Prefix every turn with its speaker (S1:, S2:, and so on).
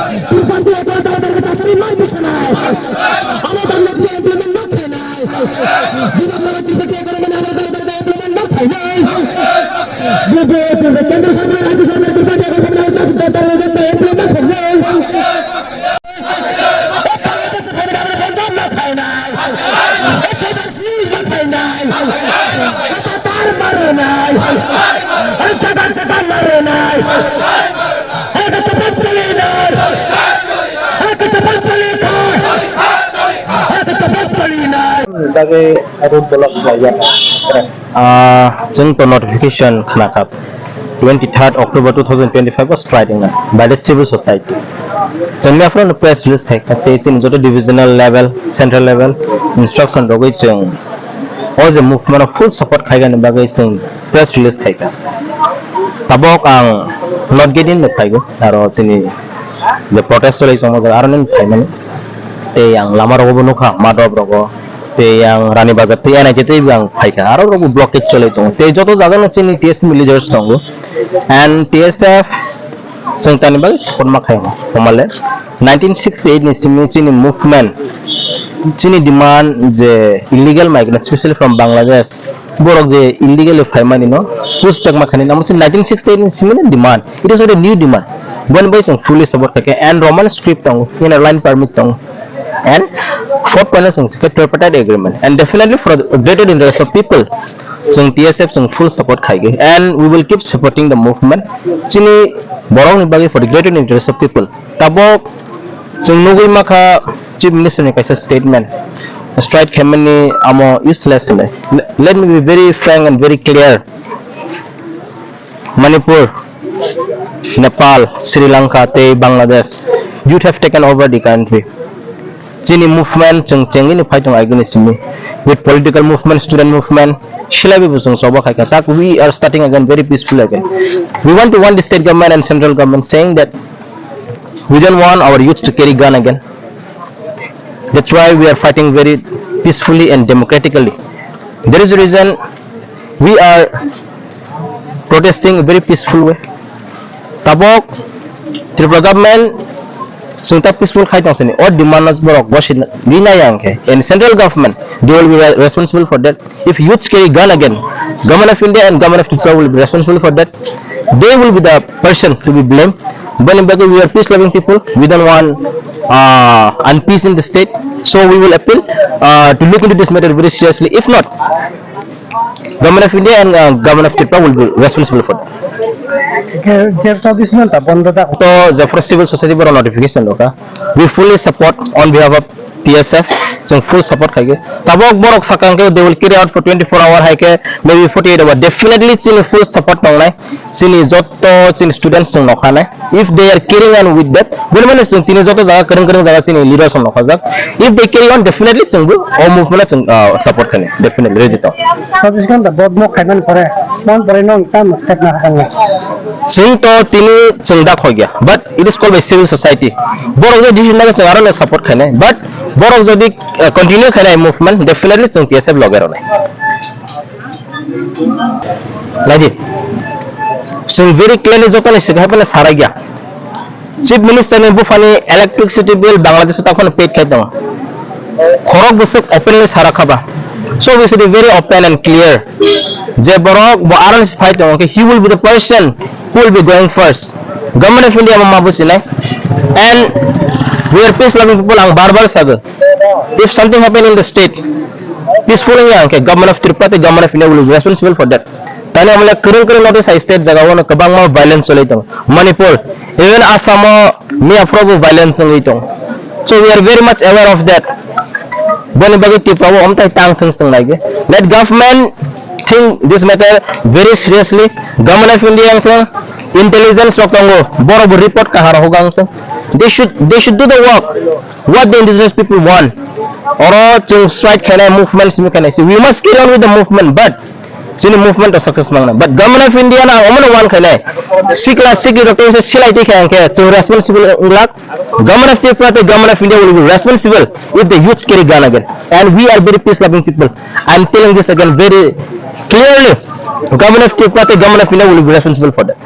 S1: Tipanti ekor tahu kecasari non bisa naik. Ada tanah dia implement not naik. Bila mana tipanti ekor mana ada implement not naik. Bila kendra sarkar rajya sarkar tipanti ekor mana ada implement naik.
S2: Sebagai road block saja. Jeng notification kenakap 23rd October 2025 was striking by the civil society. Jengnya from the press release kai kate in Joto divisional level, central level instruction rogoi jeng all the movement of full support kai gan bagai jeng press release kai ka. Tabok ang not getting the kai go aro sini the protest oleh jeng mazar aron kai mane te yang lama rogo bunuka madop rogo te yang Rani Bazar te ana jete yang phaika aro rogo blockage chole tong te joto jaga na chini TS military tongo and TSF sengtani bal support ma khayo komale 1968 ni chini movement chini demand je illegal migrants especially from Bangladesh borok je illegally faimani no push back ma khani namu 1968 ni chini demand it is not a new demand one by some fully support kake and Roman script tong in a line permit tong and fourth point is tripartite agreement and definitely for the greater interest of people so TSF so full support khaige and we will keep supporting the movement chini borong bagi for the greater interest of people tabo so nugui makha chief minister ni kaisa statement strike khamani amo useless let me be very frank and very clear Manipur, Nepal, Sri Lanka, Bangladesh, youth have taken over the country. Chini movement, cheng ini fight against me with political movement, student movement. Shilabi busung soba kai katak. We are starting again very peaceful again. We want to warn the state government and central government saying that we don't want our youth to carry gun again. That's why we are fighting very peacefully and democratically. There is a reason we are protesting in a very peaceful way. Tabok, Tripura government, sungta peaceful khai tong sini. Or demand nas borok bosin dina yang ke. And central government, they will be responsible for that. If youths carry gun again, government of India and government of Tripura will be responsible for that. They will be the person to be blamed. But in fact, we are peace-loving people. We don't want unpeace in the state. So we will appeal to look into this matter very seriously. If not, government of India and government of Tripura will be responsible for that. So the first civil society for notification loka. We fully support on behalf of TSF. So full support kage. Tabok borok sakang ke they will carry out for 24 hour haike maybe 48 hour. Definitely chini full support nonglai. Chini Joto chini students sung nokhanai. If they are carrying on with that, gulmane sung chini Joto jaga kereng jaga chini leaders sung nokhajak. If they carry on definitely sung bu all movement sung support kane. Definitely ready to.
S3: Sabiskan the board mo kailan pare. Mon pare nong tam step na hakanga.
S2: Sing to tini sungdak ho gya. But it is called by civil society. Borok je decision na sung aron support kane. But borok jodi continue kane movement definitely sung TSF logger onai. Lagi. Sing very clearly Joto ni sigha pala sara gya. Chief Minister ne bufani electricity bill Bangladesh ta khon paid khai dong. Khorok busuk openly sara khaba. So we should be very open and clear. Je borok bo aron fight dong. Okay, he will be the person who will be going first. Government of India mabus inai. And we are peace-loving people ang barbar saga. If something happen in the state, peacefully yang okay, government of Tripura, government of India will be responsible for that. Tani amala kurung notice I state Jagawno kabang ma violence ulit tong Manipur even Assam mi afro violence ulit tong. So we are very much aware of that. Bani bagi Tripura om tay tang thing sung lagi. Let government think this matter very seriously. Government of India yang thing intelligence lokango boro report kahar hogang thing. They should do the work what the indigenous people want. Or to strike kana movements we can see. We must carry on with the movement, but sini movement of success mangna. But government of India na omano one kana sikla sikli doctor se silai te khan ke so responsible ulak government of Tripura government of India will be responsible if the youths carry gun again. And we are very peace loving people. I am telling this again very clearly. Government of Tripura government of India will be responsible for that.